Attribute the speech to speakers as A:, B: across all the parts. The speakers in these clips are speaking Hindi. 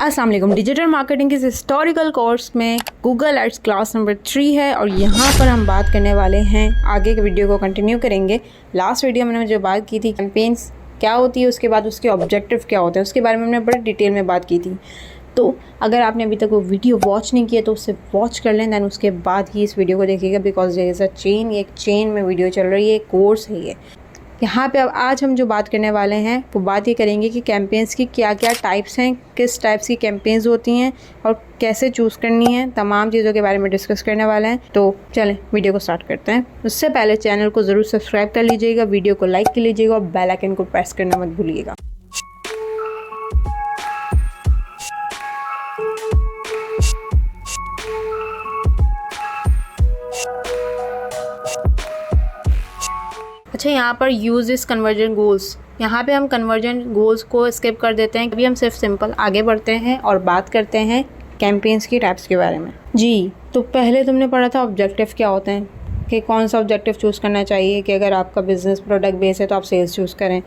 A: अस्सलाम वालेकुम। डिजिटल मार्केटिंग के हिस्टोरिकल कोर्स में गूगल एड्स क्लास नंबर 3 है और यहाँ पर हम बात करने वाले हैं, आगे के वीडियो को कंटिन्यू करेंगे। लास्ट वीडियो में मैंने जो बात की थी कैंपेन्स क्या होती है, उसके बाद उसके ऑब्जेक्टिव क्या होते हैं, उसके बारे में हमने बड़े डिटेल में बात की थी। तो अगर आपने अभी तक वो वीडियो वॉच नहीं किया तो उससे वॉच कर लें, दैन उसके बाद ही इस वीडियो को देखिएगा, बिकॉज ये इज़ अ चेन, ये एक चेन में वीडियो चल रही है, कोर्स है ये। यहाँ पे अब आज हम जो बात करने वाले हैं वो बात ये करेंगे कि कैंपेन्स की क्या क्या टाइप्स हैं, किस टाइप्स की कैंपेन्स होती हैं और कैसे चूज़ करनी है, तमाम चीज़ों के बारे में डिस्कस करने वाले हैं। तो चलें वीडियो को स्टार्ट करते हैं। उससे पहले चैनल को ज़रूर सब्सक्राइब कर लीजिएगा, वीडियो को लाइक कर लीजिएगा और बेल आइकन को प्रेस करना मत भूलिएगा। अच्छा, यहाँ पर यूज़ इस कन्वर्जन गोल्स, यहाँ पे हम कन्वर्जन गोल्स को स्किप कर देते हैं। अभी हम सिर्फ सिंपल आगे बढ़ते हैं और बात करते हैं कैंपेन्स की टाइप्स के बारे में। जी, तो पहले तुमने पढ़ा था ऑब्जेक्टिव क्या होते हैं, कि कौन सा ऑब्जेक्टिव चूज़ करना चाहिए, कि अगर आपका बिज़नेस प्रोडक्ट बेस है तो आप सेल्स चूज़ करें,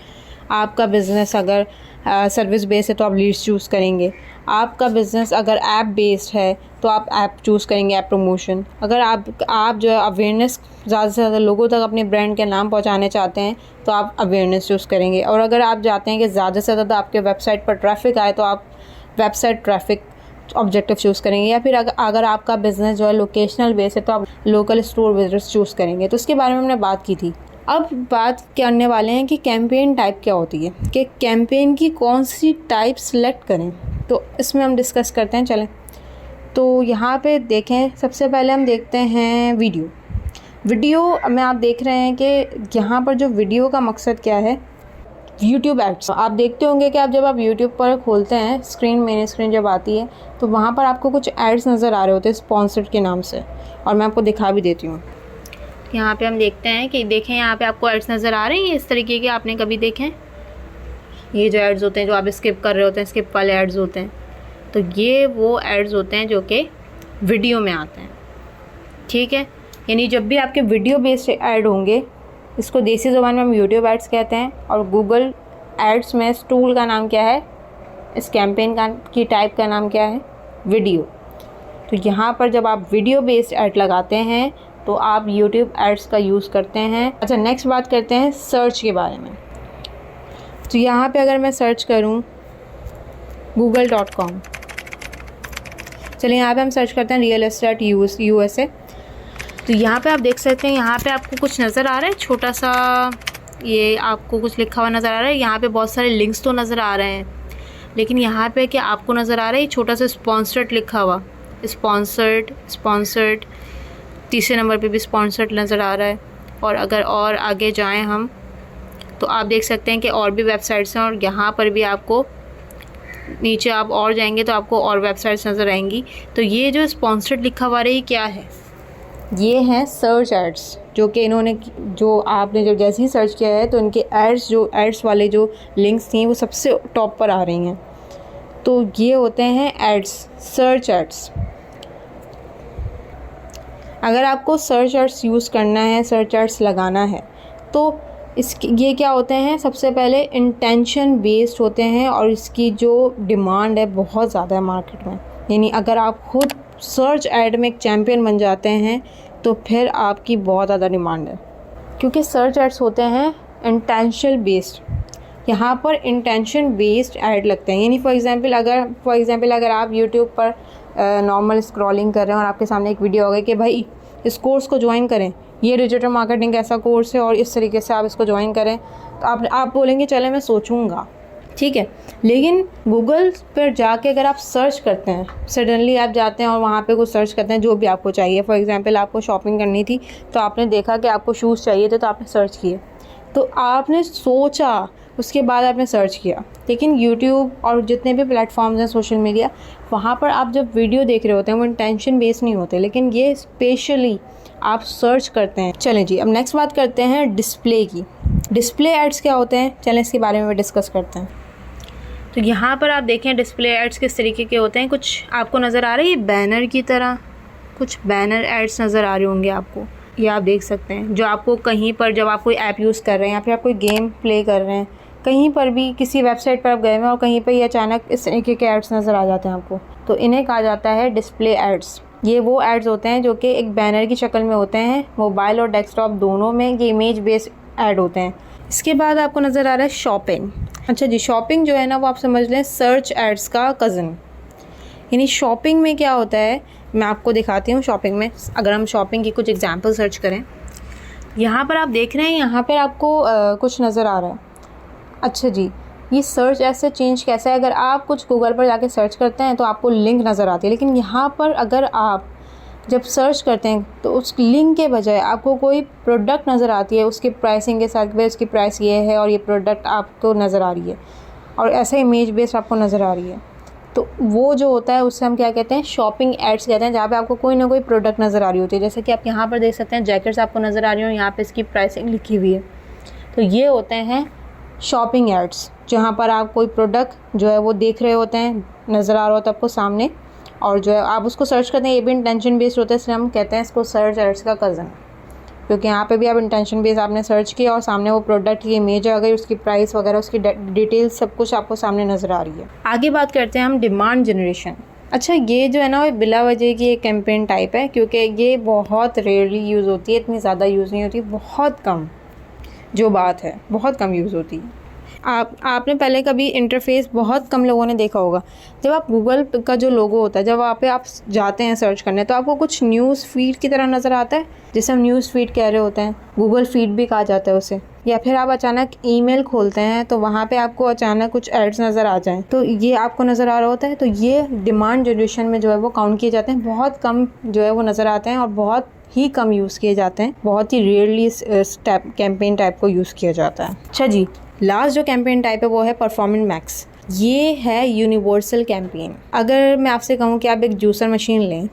A: आपका बिज़नेस अगर सर्विस बेस्ड है तो आप लीड्स चूज़ करेंगे, आपका बिज़नेस अगर ऐप बेस्ड है तो आप ऐप चूज़ करेंगे, ऐप प्रमोशन। अगर आप जो है अवेयरनेस ज़्यादा से ज़्यादा लोगों तक अपने ब्रांड के नाम पहुंचाने चाहते हैं तो आप अवेयरनेस चूज़ करेंगे। और अगर आप चाहते हैं कि ज़्यादा से ज़्यादा आपके वेबसाइट पर ट्रैफिक आए तो आप वेबसाइट ट्रैफिक ऑब्जेक्टिव चूज़ करेंगे। या फिर अगर आपका बिज़नेस जो है लोकेशनल बेस है तो आप लोकल स्टोर विजिट्स चूज़ करेंगे। तो उसके बारे में हमने बात की थी। अब बात करने वाले हैं कि कैंपेन टाइप क्या होती है, कि कैंपेन की कौन सी टाइप सेलेक्ट करें, तो इसमें हम डिस्कस करते हैं। चलें, तो यहाँ पे देखें, सबसे पहले हम देखते हैं वीडियो में आप देख रहे हैं कि यहाँ पर जो वीडियो का मकसद क्या है, यूट्यूब एड्स। आप देखते होंगे कि जब आप यूट्यूब पर खोलते हैं स्क्रीन, मेन स्क्रीन जब आती है तो वहाँ पर आपको कुछ एड्स नज़र आ रहे होते हैं स्पॉन्सर्ड के नाम से, और मैं आपको दिखा भी देती हूँ। यहाँ पे हम देखते हैं कि देखें यहाँ पे आपको एड्स नज़र आ रहे हैं इस तरीके के, आपने कभी देखें ये जो एड्स होते हैं जो आप स्किप कर रहे होते हैं, स्किप वाले एड्स होते हैं, तो ये वो एड्स होते हैं जो कि वीडियो में आते हैं। ठीक है, यानी जब भी आपके वीडियो बेस्ड ऐड होंगे, इसको देसी ज़बान में हम यूट्यूब एड्स कहते हैं, और गूगल एड्स में इस टूल का नाम क्या है, इस कैंपेन की टाइप का नाम क्या है, वीडियो। तो यहाँ पर जब आप वीडियो बेस्ड ऐड लगाते हैं तो आप यूट्यूब एड्स का यूज़ करते हैं। अच्छा, नेक्स्ट बात करते हैं सर्च के बारे में। तो यहाँ पे अगर मैं सर्च करूँ google.com, चलिए यहाँ पे हम सर्च करते हैं रियल एस्टेट USA। तो यहाँ पे आप देख सकते हैं, यहाँ पे आपको कुछ नज़र आ रहा है, छोटा सा ये आपको कुछ लिखा हुआ नज़र आ रहा है। यहाँ पे बहुत सारे लिंक्स तो नज़र आ रहे हैं, लेकिन यहाँ पे क्या आपको नज़र आ रहा है, ये छोटा सा स्पॉन्सर्ड लिखा हुआ, स्पॉन्सर्ड, तीसरे नंबर पे भी स्पॉन्सर्ड नज़र आ रहा है। और अगर और आगे जाएं हम तो आप देख सकते हैं कि और भी वेबसाइट्स हैं, और यहाँ पर भी आपको नीचे आप और जाएंगे तो आपको और वेबसाइट्स नज़र आएंगी। तो ये जो स्पॉन्सर्ड लिखा हुआ है ये क्या है, ये हैं सर्च एड्स, जो कि इन्होंने जो आपने जब जैसे ही सर्च किया है तो इनके एड्स वाले जो लिंक्स थी वो सबसे टॉप पर आ रही हैं। तो ये होते हैं एड्स, सर्च एड्स। अगर आपको सर्च एड्स यूज़ करना है, सर्च एड्स लगाना है, तो ये क्या होते हैं, सबसे पहले इंटेंशन बेस्ड होते हैं और इसकी जो डिमांड है बहुत ज़्यादा है मार्केट में। यानी अगर आप खुद सर्च ऐड में एक चैम्पियन बन जाते हैं तो फिर आपकी बहुत ज़्यादा डिमांड है, क्योंकि सर्च एड्स होते हैं इंटेंशन बेस्ड। यहाँ पर इंटेंशन बेस्ड ऐड लगते हैं। यानी फॉर एग्ज़ाम्पल अगर आप यूट्यूब पर नॉर्मल स्क्रॉलिंग कर रहे हैं और आपके सामने एक वीडियो हो गई कि भाई इस कोर्स को ज्वाइन करें, ये डिजिटल मार्केटिंग ऐसा कोर्स है और इस तरीके से आप इसको ज्वाइन करें, तो आप बोलेंगे चले मैं सोचूंगा, ठीक है। लेकिन गूगल पर जाके अगर आप सर्च करते हैं, सडनली आप जाते हैं और वहाँ पे कुछ सर्च करते हैं जो भी आपको चाहिए, फॉर एग्जांपल आपको शॉपिंग करनी थी तो आपने देखा कि आपको शूज़ चाहिए थे तो आपने सर्च किए, तो आपने सोचा, उसके बाद आपने सर्च किया। लेकिन यूट्यूब और जितने भी प्लेटफॉर्म्स हैं सोशल मीडिया, वहाँ पर आप जब वीडियो देख रहे होते हैं वो इंटेंशन बेस्ड नहीं होते, लेकिन ये स्पेशली आप सर्च करते हैं। चलें जी, अब नेक्स्ट बात करते हैं डिस्प्ले की। डिस्प्ले एड्स क्या होते हैं, चलें इसके बारे में डिस्कस करते हैं। तो यहाँ पर आप देखें डिस्प्ले एड्स किस तरीके के होते हैं। कुछ आपको नज़र आ रही है बैनर की तरह, कुछ बैनर एड्स नज़र आ रहे होंगे आपको, ये आप देख सकते हैं, जो आपको कहीं पर जब आप कोई ऐप यूज़ कर रहे हैं या फिर आप कोई गेम प्ले कर रहे हैं, कहीं पर भी किसी वेबसाइट पर आप गए हैं और कहीं पर ये अचानक इस तरीके के एड्स नज़र आ जाते हैं आपको, तो इन्हें कहा जाता है डिस्प्ले एड्स। ये वो एड्स होते हैं जो कि एक बैनर की शक्ल में होते हैं, मोबाइल और डेस्कटॉप दोनों में ये इमेज बेस्ड ऐड होते हैं। इसके बाद आपको नज़र आ रहा है शॉपिंग। अच्छा जी, शॉपिंग जो है ना वो आप समझ लें सर्च एड्स का कज़न। यानी शॉपिंग में क्या होता है, मैं आपको दिखाती हूँ। शॉपिंग में अगर हम शॉपिंग की कुछ एग्जांपल सर्च करें, यहाँ पर आप देख रहे हैं, यहाँ पर आपको कुछ नज़र आ रहा है। अच्छा जी, ये सर्च ऐसे चेंज कैसा है, अगर आप कुछ गूगल पर जाके सर्च करते हैं तो आपको लिंक नज़र आती है, लेकिन यहाँ पर अगर आप जब सर्च करते हैं तो उस लिंक के बजाय आपको कोई प्रोडक्ट नज़र आती है उसकी प्राइसिंग के साथ, भाई उसकी प्राइस ये है और ये प्रोडक्ट आपको नज़र आ रही है और ऐसे इमेज बेस्ड आपको नज़र आ रही है, तो वो जो होता है उससे हम क्या कहते हैं, शॉपिंग एड्स कहते हैं, जहाँ पे आपको कोई ना कोई प्रोडक्ट नज़र आ रही होती है। जैसे कि आप यहाँ पर देख सकते हैं जैकेट्स आपको नज़र आ रही हो, यहाँ पे इसकी प्राइसिंग लिखी हुई है, तो ये होते हैं शॉपिंग एड्स, जहाँ पर आप कोई प्रोडक्ट जो है वो देख रहे होते हैं, नज़र आ रहा होता है आपको सामने, और जो है आप उसको सर्च करते हैं। ये भी इंटेंशन बेस्ड होता है, इसलिए हम कहते हैं इसको सर्च एड्स का कज़न, क्योंकि यहाँ पे भी आप इंटेंशन बेस्ड आपने सर्च किया और सामने वो प्रोडक्ट की इमेज आ गई, उसकी प्राइस वगैरह, उसकी डिटेल्स सब कुछ आपको सामने नज़र आ रही है। आगे बात करते हैं हम डिमांड जनरेशन। अच्छा, ये जो है ना बिला वजह की एक कैंपेन टाइप है, क्योंकि ये बहुत रेयरली यूज़ होती है, इतनी ज़्यादा यूज़ नहीं होती, बहुत कम, जो बात है बहुत कम यूज़ होती है। आपने पहले कभी इंटरफेस बहुत कम लोगों ने देखा होगा, जब आप गूगल का जो लोगो होता है, जब वहाँ पे आप जाते हैं सर्च करने, तो आपको कुछ न्यूज़ फीड की तरह नज़र आता है, जिसे हम न्यूज़ फीड कह रहे होते हैं, गूगल फीड भी कहा जाता है उसे। या फिर आप अचानक ईमेल खोलते हैं तो वहाँ पे आपको अचानक कुछ एड्स नज़र आ जाएं, तो ये आपको नज़र आ रहा होता है, तो ये डिमांड जनरेशन में जो है वो काउंट किए जाते हैं, बहुत कम जो है वो नज़र आते हैं और बहुत ही कम यूज़ किए जाते हैं, बहुत ही रेयरली इस कैंपेन टाइप को यूज़ किया जाता है। अच्छा जी, लास्ट जो कैंपेन टाइप है वो है परफॉर्मेंस मैक्स। ये है यूनिवर्सल कैंपेन। अगर मैं आपसे कहूँ कि आप एक जूसर मशीन लें,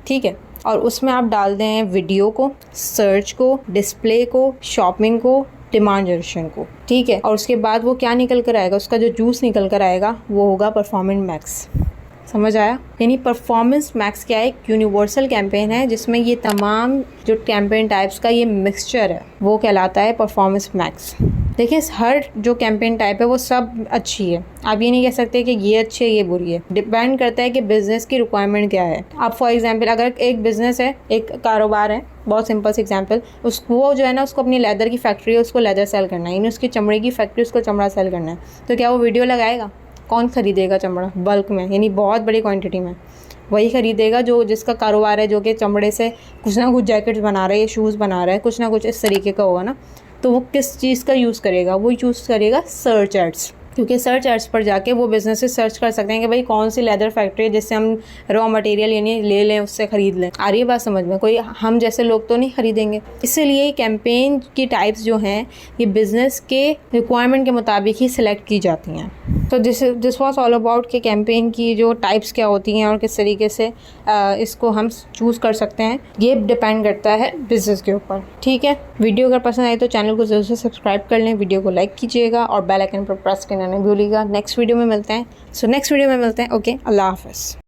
A: ठीक है, और उसमें आप डाल दें वीडियो को, सर्च को, डिस्प्ले को, शॉपिंग को, डिमांड जनरेशन को, ठीक है, और उसके बाद वो क्या निकल कर आएगा, उसका जो जूस निकल कर आएगा वो होगा परफॉर्मेंस मैक्स। समझ आया? यानी परफॉर्मेंस मैक्स क्या है, एक यूनिवर्सल कैंपेन है जिसमें ये तमाम जो कैंपेन टाइप्स का ये मिक्सचर है वो कहलाता है परफॉर्मेंस मैक्स। देखिए, हर जो कैंपेन टाइप है वो सब अच्छी है, आप ये नहीं कह सकते कि ये अच्छी है ये बुरी है, डिपेंड करता है कि बिज़नेस की रिक्वायरमेंट क्या है। आप फॉर एग्जांपल अगर एक बिज़नेस है, एक कारोबार है, बहुत सिंपल सी एग्जांपल, उसको जो है ना उसको अपनी लेदर की फैक्ट्री है, उसको लेदर सेल करना है, यानी उसकी चमड़े की फैक्ट्री, उसको चमड़ा सेल करना है, तो क्या वो वीडियो लगाएगा? कौन ख़रीदेगा चमड़ा बल्क में, यानी बहुत बड़ी क्वांटिटी में? वही ख़रीदेगा जो जिसका कारोबार है, जो कि चमड़े से कुछ ना कुछ जैकेट्स बना रहा है, शूज़ बना रहा है, कुछ ना कुछ इस तरीके का होगा ना, तो वो किस चीज़ का यूज़ करेगा? वो यूज़ करेगा सर्च एड्स, क्योंकि सर्च एड्स पर जाके वो बिजनेसेस सर्च कर सकते हैं कि भाई कौन सी लेदर फैक्ट्री है जिससे हम रॉ मटेरियल यानी ले लें, उससे ख़रीद लें। आ रही है बात समझ में? कोई हम जैसे लोग तो नहीं ख़रीदेंगे। इसीलिए कैंपेन की टाइप्स जो हैं ये बिज़नेस के रिक्वायरमेंट के मुताबिक ही सिलेक्ट की जाती हैं। तो दिस वॉज ऑल अबाउट कि कैंपेन की जो टाइप्स क्या होती हैं और किस तरीके से इसको हम चूज़ कर सकते हैं, ये डिपेंड करता है बिज़नेस के ऊपर। ठीक है, वीडियो अगर पसंद आई तो चैनल को ज़रूर से सब्सक्राइब कर लें, वीडियो को लाइक कीजिएगा और बेल आइकन पर प्रेस करना नहीं भूलिएगा। नेक्स्ट वीडियो में मिलते हैं। नेक्स्ट वीडियो में मिलते हैं। ओके, अल्लाह हाफ़िज़।